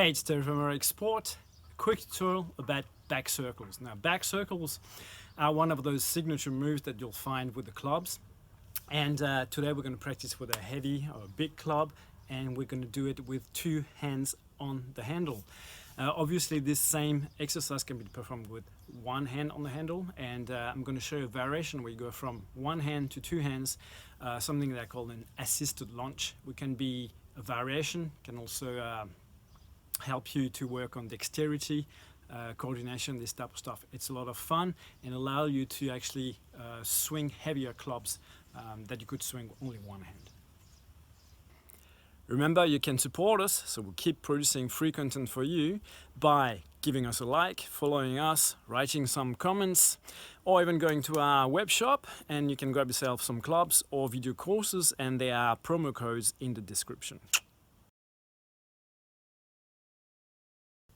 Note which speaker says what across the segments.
Speaker 1: Hey, it's Thierry from Aerobic Sport. A quick tutorial about back circles. Now, back circles are one of those signature moves that you'll find with the clubs. And today we're going to practice with a heavy or a big club, and we're going to do it with two hands on the handle. Obviously, this same exercise can be performed with one hand on the handle, and I'm going to show you a variation where you go from one hand to two hands, something that I call an assisted launch. It can be a variation, can also help you to work on dexterity, coordination, this type of stuff. It's a lot of fun and allow you to actually swing heavier clubs that you could swing with only one hand. Remember, you can support us, so we'll keep producing free content for you by giving us a like, following us, writing some comments, or even going to our web shop and you can grab yourself some clubs or video courses, and there are promo codes in the description.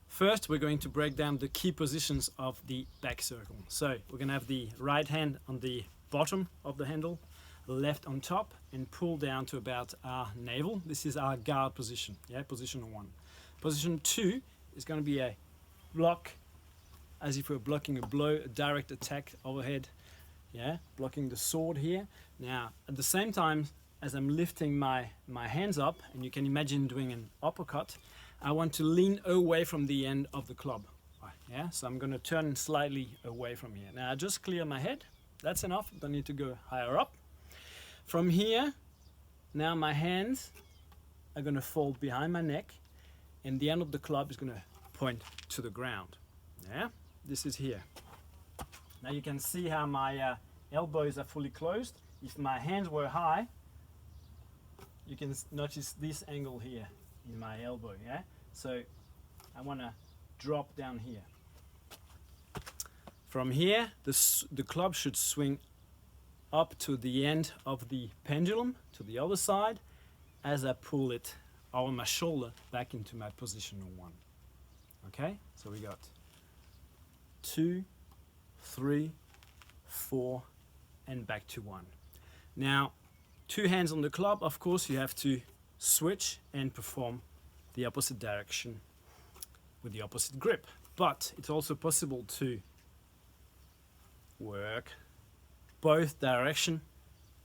Speaker 1: First, we're going to break down the key positions of the back circle. So we're going to have the right hand on the bottom of the handle, left on top, and pull down to about our navel. This is our guard position, position 1. Position 2 is going to be a block, as if we're blocking a blow, a direct attack overhead, blocking the sword here. Now, at the same time as I'm lifting my hands up, and you can imagine doing an uppercut, I want to lean away from the end of the club. So I'm going to turn slightly away from here. Now I just clear my head. That's enough. Don't need to go higher up. From here, now my hands are going to fold behind my neck, and the end of the club is going to point to the ground. This is here. Now you can see how my elbows are fully closed. If my hands were high, you can notice this angle here in my elbow, So I want to drop down here. From here, the club should swing up to the end of the pendulum, to the other side, as I pull it over my shoulder back into my position 1. Okay, so we got 2, 3, 4, and back to 1. Now, two hands on the club, of course, you have to switch and perform the opposite direction with the opposite grip. But it's also possible to work both directions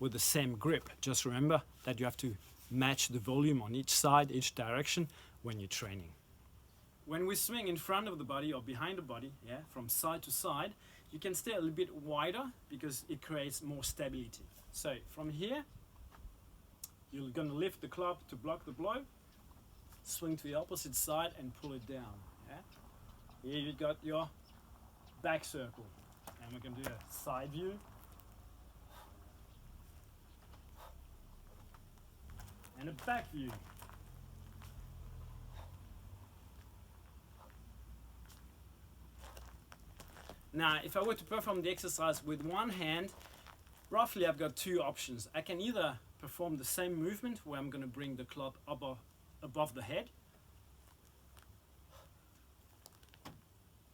Speaker 1: with the same grip. Just remember that you have to match the volume on each side, each direction when you're training. When we swing in front of the body or behind the body, from side to side, you can stay a little bit wider because it creates more stability. So from here, you're going to lift the club to block the blow, swing to the opposite side and pull it down. Here you got your back circle, and we can do a side view. And a back view. Now, if I were to perform the exercise with one hand, roughly I've got two options. I can either perform the same movement where I'm going to bring the club above the head,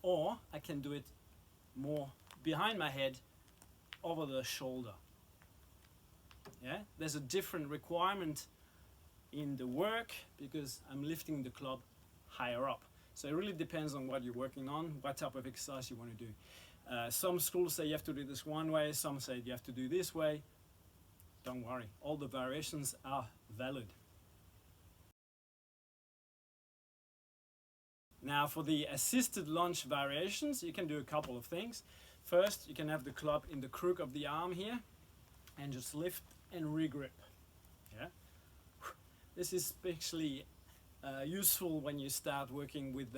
Speaker 1: or I can do it more behind my head, over the shoulder. There's a different requirement in the work because I'm lifting the club higher up. So it really depends on what you're working on, what type of exercise you want to do. Some schools say you have to do this one way, some say you have to do this way. Don't worry, all the variations are valid. Now for the assisted launch variations, you can do a couple of things. First, you can have the club in the crook of the arm here and just lift and regrip. This is especially useful when you start working with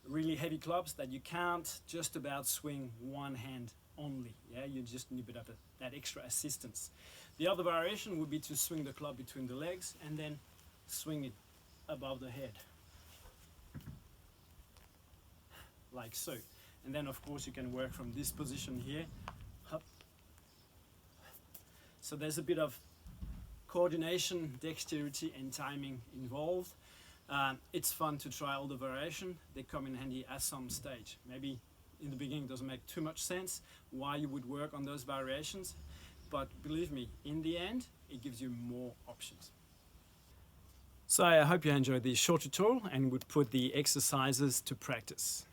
Speaker 1: really heavy clubs that you can't just about swing one hand only. You just need a bit of that extra assistance. The other variation would be to swing the club between the legs and then swing it above the head, like so. And then of course you can work from this position here up. So there's a bit of coordination, dexterity and timing involved. It's fun to try all the variation. They come in handy at some stage. Maybe in the beginning it doesn't make too much sense why you would work on those variations, but believe me, in the end it gives you more options. So I hope you enjoyed this short tutorial and would put the exercises to practice.